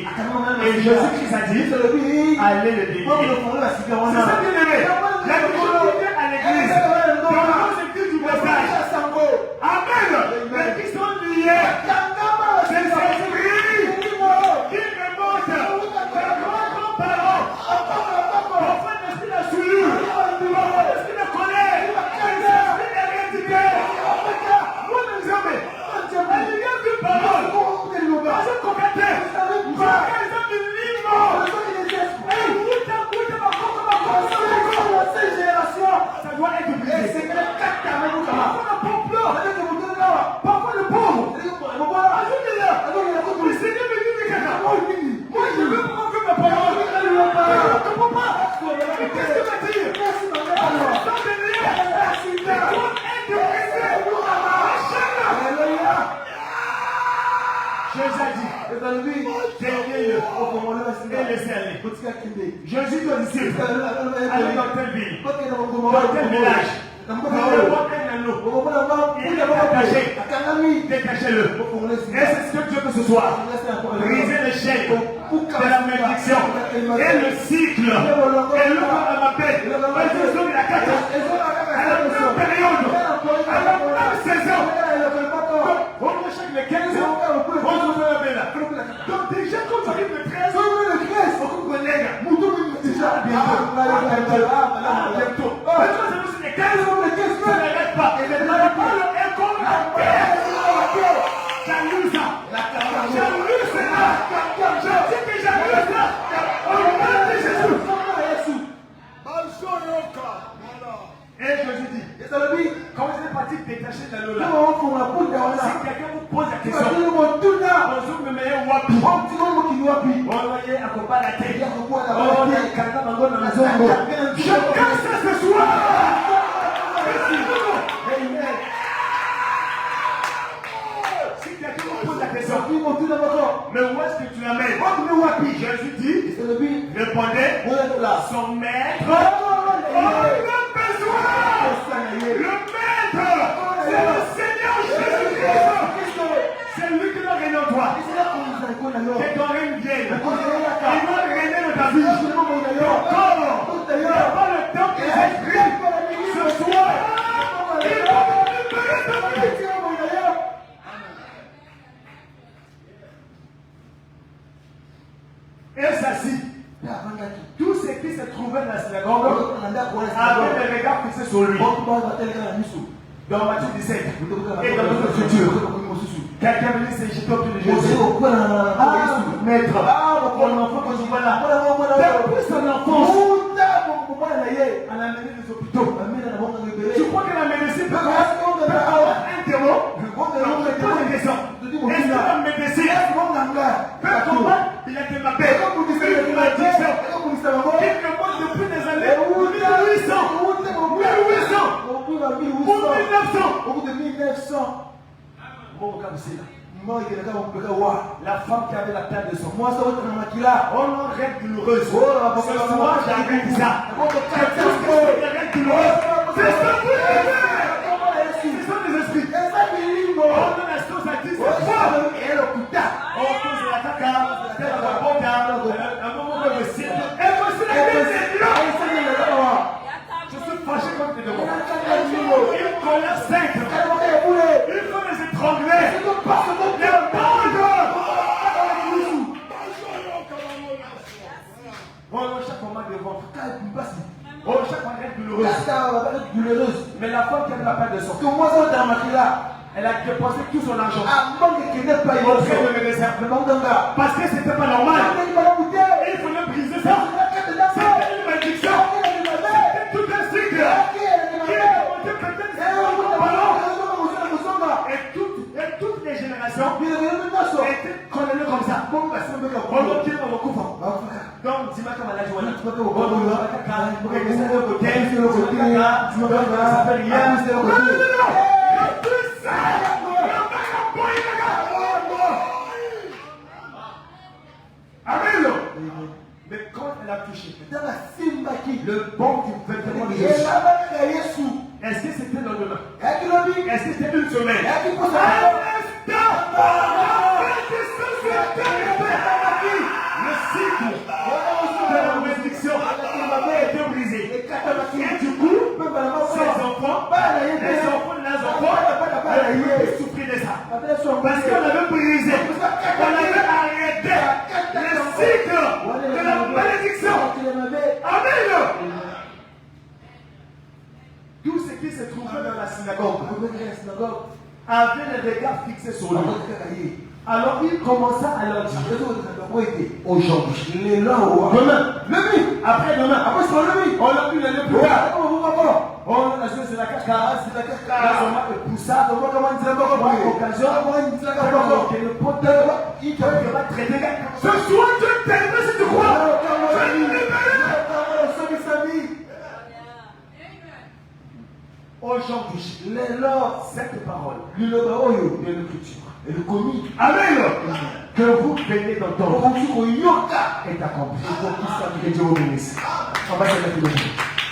Speaker 2: Et Jésus-Christ a dit allez le délier. C'est ça bien aimé. La difficulté à l'église, dans nos églises du message. Amen. Mais qui sont liés. C'est les esprits qui remontent. Les grands-parents. Parfois l'esprit de souillure. Parfois l'esprit de colère. L'esprit d'hérédité. Moi, mes amis, il y a une parole. Dans un cocateur. Par exemple, une livre. Ça doit être brisé. Parfois le pauvre. Le Seigneur me dit que moi je veux prendre comme la parole. Je ne comprends pas. Qu'est-ce que tu vas dire? Jésus a dit, déliez-le et laissez aller. Jésus dit aux disciples, allez dans telle ville, dans tel village, dans tel anneau, il est attaché, détachez-le. Et c'est ce que Dieu veut ce soir. Briser les chaînes de la malédiction et le cycle. Et le corps de ma paix. Et le son de la carte. À la même période. À la même saison. On recherche les 15 ans. On se fait la belle. Donc déjà quand tu arrives le 13, on coupe le nègre. Déjà bientôt. Bientôt. Maintenant c'est aussi les 15 ans. Ça n'arrête pas. Et maintenant la parole est comme la paix. Jalousa. Jalouse là. Je dis que jalouse là. Au nom de Jésus. Et Jésus dit, quand vous êtes parti détacher de l'eau là, si quelqu'un vous pose la question, bonjour me meilleur wapi, on voyait à quoi la tête, je casse ce soir. Si quelqu'un vous pose la question, mais où est-ce que tu l'amènes? Jésus dit, répondez, son maître. Le maître, c'est le Seigneur Jésus. trouvait dans la synagogue avec les regards fixés sur lui. Dans Matthieu 17 et dans notre futur, quelqu'un venu s'échapper autour de Jésus. Maître, mon enfant que je vois là, depuis son enfance, elle a mené des hôpitaux. Tu crois que la médecine peut avoir un démon? Je pose une question. Est-ce que la médecine peut combattre l'intimité, une addiction qui demande depuis des années 1800 ou 1900? La femme qui avait la taille de son mois, on a une règle douloureuse. Ce soir, j'arrête ça. Les règles douloureuses, ce sont des esprits. On donne la chose à 10 fois. On pose la caca, la bota, un moment de le ciel. Et voici la deuxième. Je suis fâché contre les démons. Une colère sainte. Il faut les étrangler. Les bandes. Chaque moment de ventre. Chaque moment douloureuse. Mais la femme qui avait la peine de sang, elle a dépensé tout son argent auprès de médecin. Parce que c'était pas normal. Il fallait briser ça. C'était une malédiction. C'était tout un cycle qui a commencé peut-être ballon. Et toutes les générations étaient condamnées comme ça. Donc, dis-moi comment la journée. Amen. Mais quand elle a touché, le bon du vêtement de Jésus, est-ce que c'était le lendemain? Est-ce que c'était une semaine? Le cycle de la bénédiction a été brisé. Et du coup, ses enfants, les enfants de Lazare, souffrir de ça. Parce qu'on avait brisé, on avait arrêté le cycle de la bénédiction. Amen. Tout ce qui se trouvait dans la synagogue avait les regards fixés sur lui. Alors il commença à leur dire aujourd'hui, demain, après-demain, on a pu aller plus tard. On a joué sur la caca, on a poussé, occasion, le poteur, il va traiter. Ce soir, tu t'aimes si tu crois. Aujourd'hui, cette parole de l'écriture et le commis, amen, que vous venez d'entendre est accompli. Que Dieu vous bénisse. On va se mettre.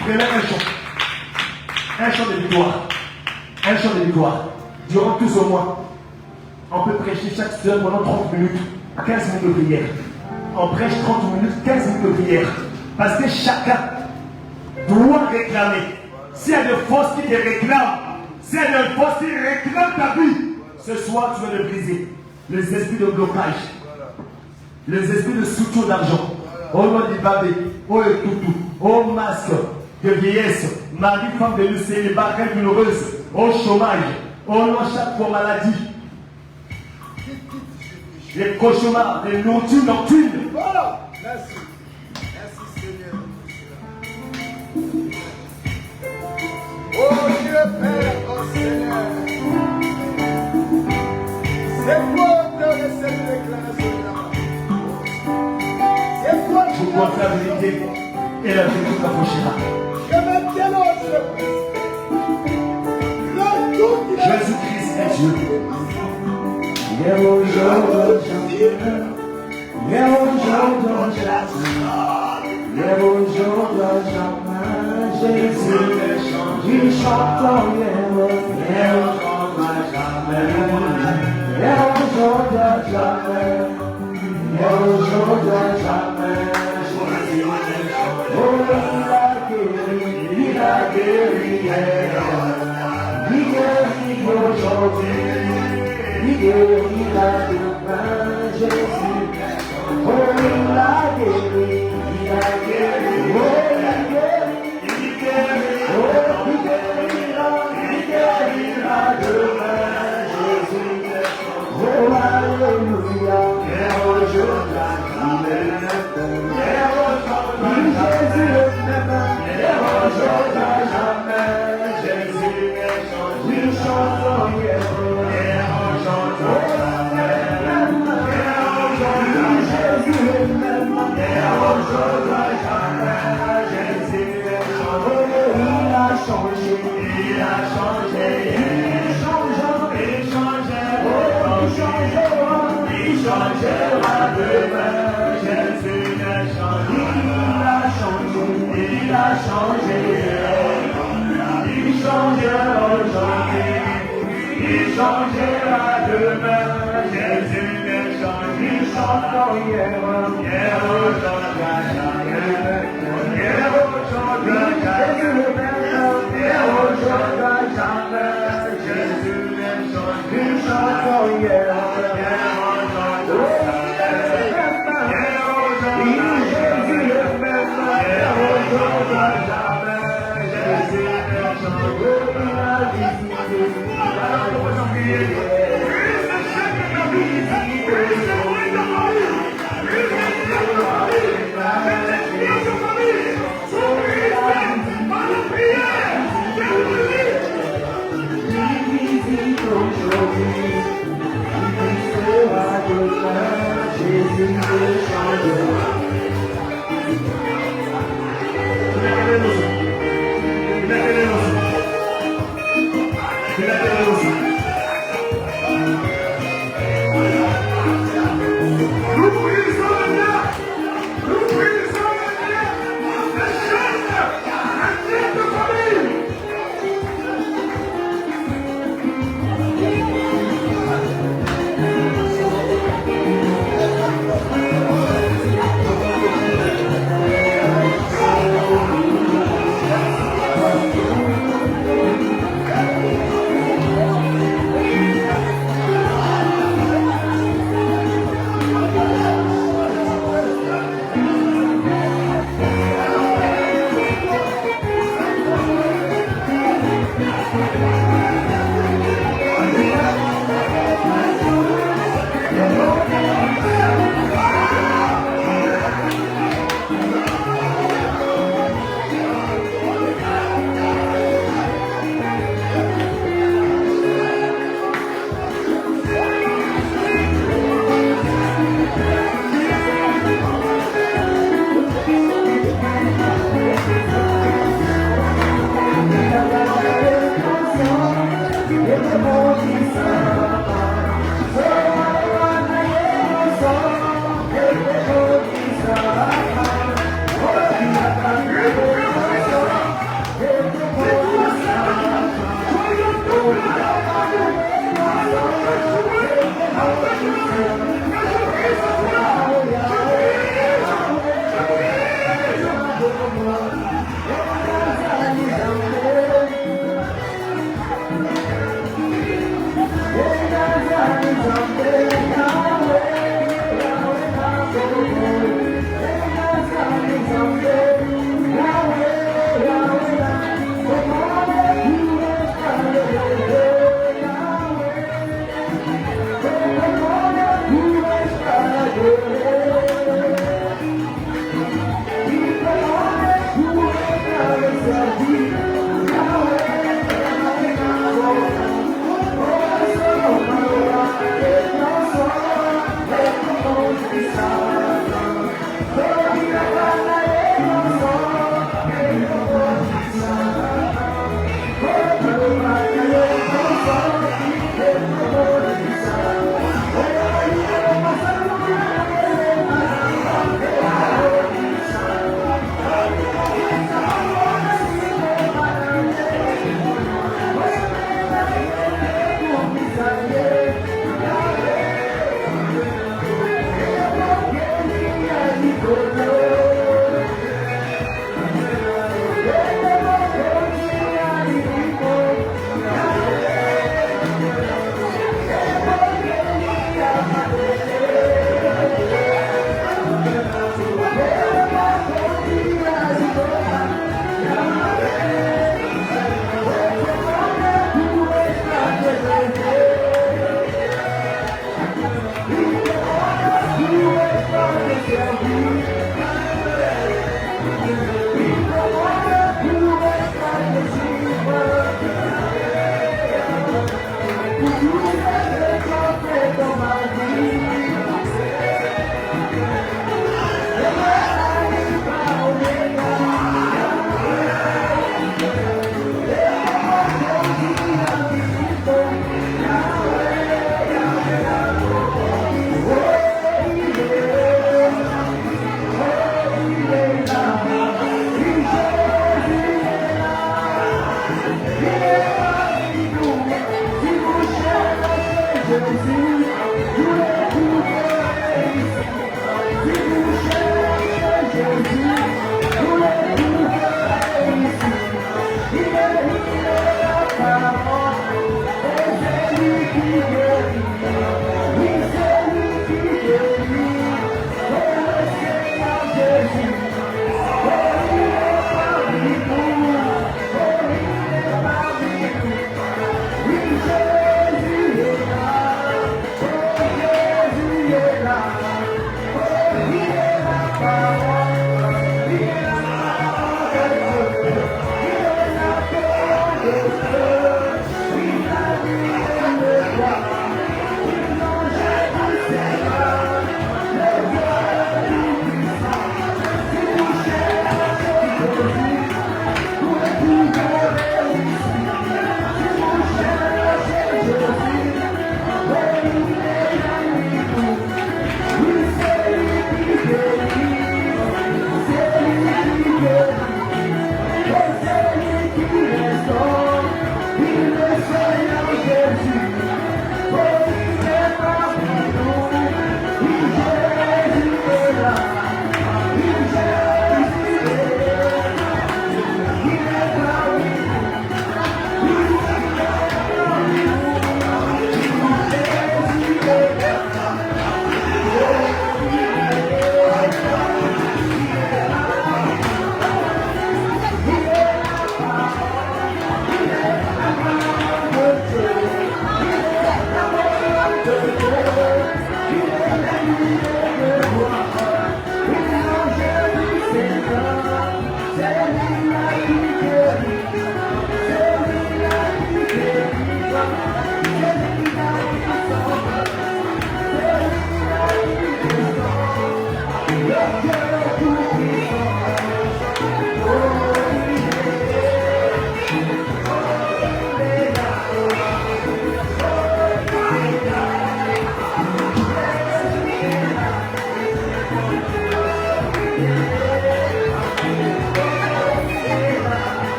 Speaker 2: Prenez un chant de victoire. Un chant de victoire. Durant tout ce mois, on peut prêcher chaque semaine pendant 30 minutes, 15 minutes de prière. On prêche 30 minutes, 15 minutes de prière. Parce que chacun doit réclamer. S'il y a des forces qui te réclament, s'il y a des forces qui réclament ta vie, ce soir tu vas le briser. Les esprits de blocage, les esprits de structure d'argent, au nom du babé, au étoutou, au masque de vieillesse, mari, femme de lucé, les barrières douloureuses, au chômage, au nom chaque fois maladie, les cauchemars, les nourritures nocturnes.
Speaker 4: Voilà. Merci. Merci Seigneur. Oh Dieu Père, oh Seigneur. C'est quoi de cette déclaration-là? C'est quoi
Speaker 2: Je crois que la vérité et la vérité t'approchera.
Speaker 4: Je m'interroge. Le tout
Speaker 2: Jésus-Christ est Dieu.
Speaker 1: Oh,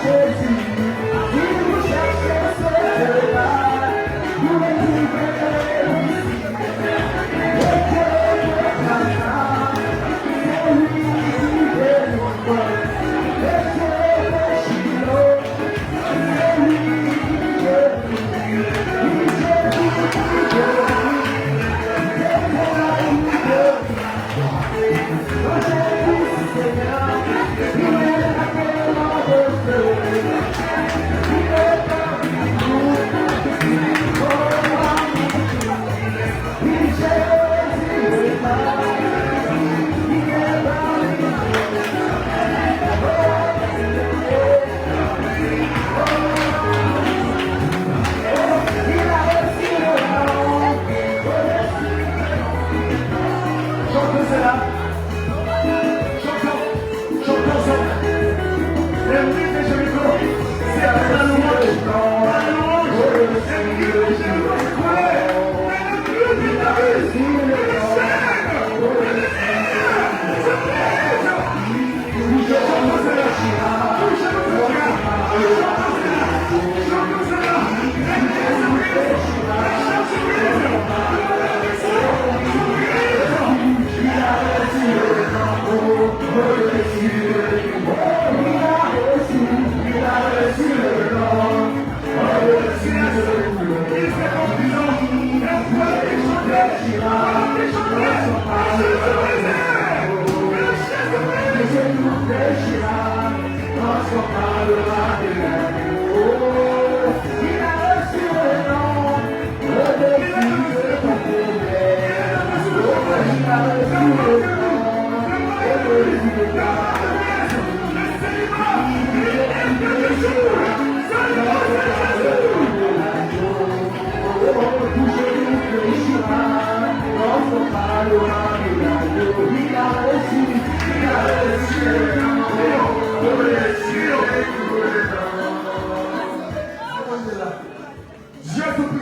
Speaker 1: Jésus, il vous cherche, c'est là.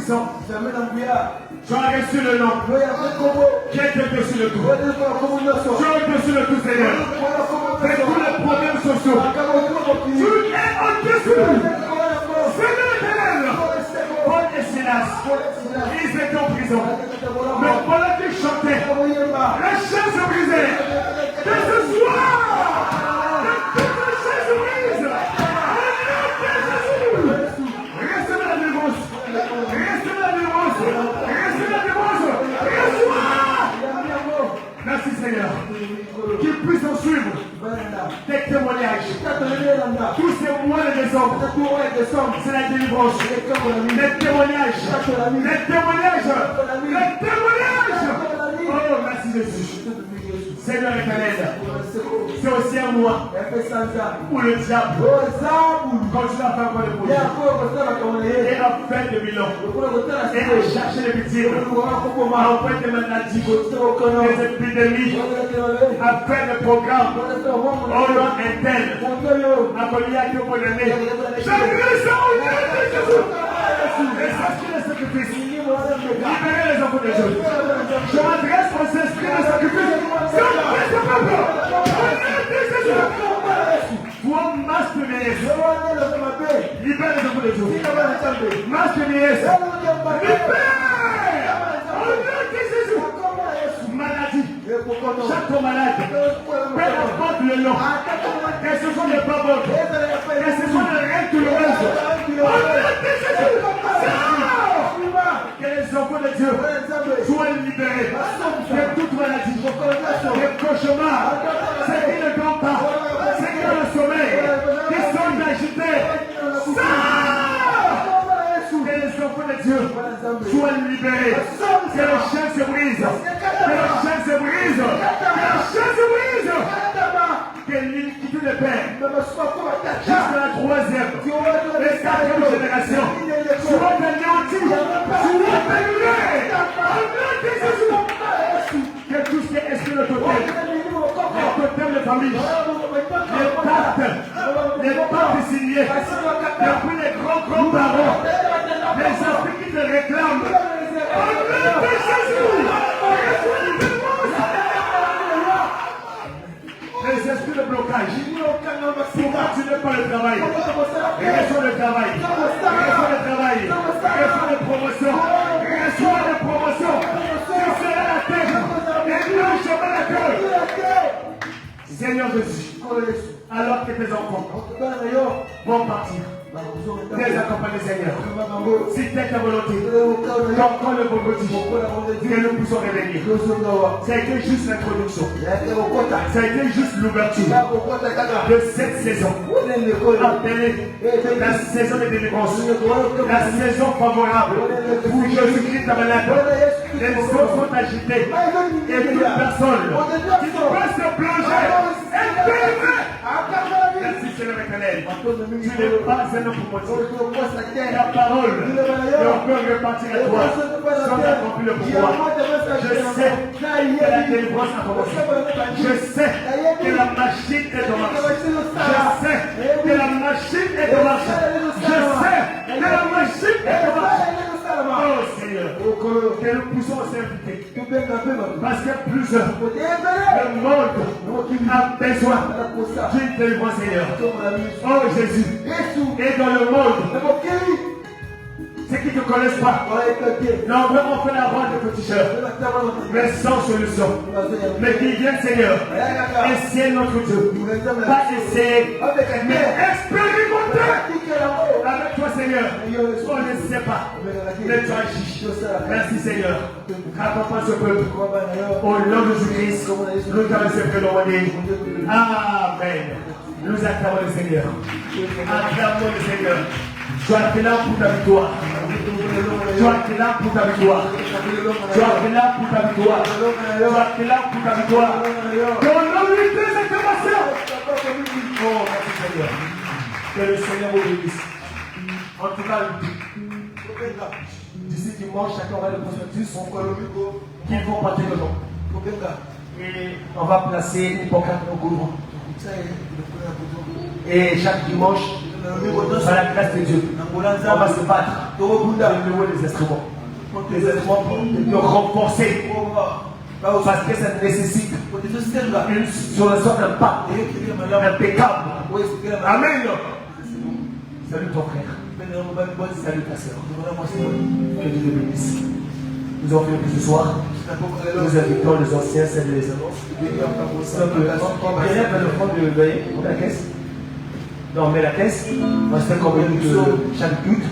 Speaker 2: Tout-Puissant, tu as reçu le nom qui est au-dessus de tout. Tu es au-dessus de tout, Seigneur. De tous les problèmes sociaux. Tu es au-dessus. Seigneur éternel. Paul et Silas, ils étaient en prison. Mais pendant qu'ils chantaient, les chaînes se brisaient. Que ce soir, que toutes les chaînes se brisent. Restez dans la délivrance. Restez dans la délivrance. Restez dans la délivrance. Reçois. Merci Seigneur. Qu'ils puissent en suivre des témoignages. Tous ces mois de décembre, c'est la délivrance. Les témoignages. Les témoignages. Les témoignages. Oh, merci Jésus. Seigneur éternel, c'est aussi un mois où le diable continue à faire encore des projets et à faire des bilans et à chercher les victimes, à faire des maladies, des épidémies, à faire des programmes au nom interne, à venir à Dieu pour l'aimer. J'aimerais ça au nom de Jésus. Et ça, c'est le sacrifice. Libérez les enfants de Dieu. Je m'adresse aux esprits de sacrifice. Toi, masque de vieillesse, libère les enfants de Dieu. Masque de vieillesse, libère. Au nom de Jésus. Maladie, chaque malade, peu importe le nom, que ce soit les babos, que ce soit les règles douloureuses. Au nom de Jésus. Que les enfants de Dieu soient libérés de toute maladie, de cauchemars, ceux qui ne dorment pas, ceux qui ont le sommeil, qui sont agités. Que les enfants de Dieu soient libérés. Que les chaînes se brisent. Que les chaînes se brisent. Que les chaînes se brisent. Que l'iniquité de Père, jusqu'à la troisième et quatrième génération, soit anéantie, soit annulée. Que tout ce qui est esprit de totem, les totems de famille, les pactes signés, depuis les grands parents, les esprits qui te réclament. Au nom de Jésus, les esprits de blocage, pour continuer par le travail, reçois le travail, reçois le travail, reçois les promotions, reçois les promotions, tu seras la tête, et nous chemin la queue. Seigneur Jésus, alors que tes enfants vont partir, les accompagner Seigneur, si c'est ta volonté, quand le vendredi, que nous puissions réveiller. Ça a été juste l'introduction, ça a été juste l'ouverture de cette saison, appelée la saison de délivrance, la saison favorable où Jésus-Christ ta malade, les eaux sont agitées et toute personne qui peut se plonger est délivrée. Merci Seigneur éternel, tu n'es pas un homme pour mentir. La parole ne peut repartir à toi sans accomplir le pouvoir. Je sais que la délivrance a commencé. Je sais que la machine est en marche. Je sais que la machine est en marche. Je sais que la machine est en marche. Oh Seigneur, que nous puissions s'inviter. Parce que plusieurs, le monde a besoin d'une délivrance, Seigneur. Oh Jésus, et dans le monde, ceux qui ne te connaissent pas, non, vraiment fait la voix de petits chers, mais sans solution. Mais qui viennent, Seigneur, essayer notre Dieu. Pas essayer, mais expérimenter avec toi, Seigneur. On ne sait pas, mais tu agis. Merci, Seigneur. Accompagne ce peuple. Au nom de Jésus-Christ, nous t'avons fait demander. Amen. Nous acclamons le Seigneur. Acclamons le Seigneur. Tu as été là pour ta victoire. Tu as été là pour ta victoire. Tu as été là pour ta victoire. Tu as été là pour ta victoire. Dans l'unité de cette acclamation. Oh, merci Seigneur. Que le Seigneur vous bénisse. En tout cas, d'ici dimanche, chacun aura le prospectus qui vont partir dedans. Et on va placer une pancarte au gouvernement. Et chaque dimanche, Par la grâce de Dieu, on va se battre. On va louer les instruments. Les instruments pour renforcer. Parce que ça nécessite sur le sol d'un pas impeccable. Amen. Salut ton frère. Salut ta soeur. Que Dieu te bénisse. Nous avons fait ce soir. Nous invitons les anciens, celles et les annonces. Élève le fond de la caisse. Non, mais la caisse, on va se faire comme chaque culte.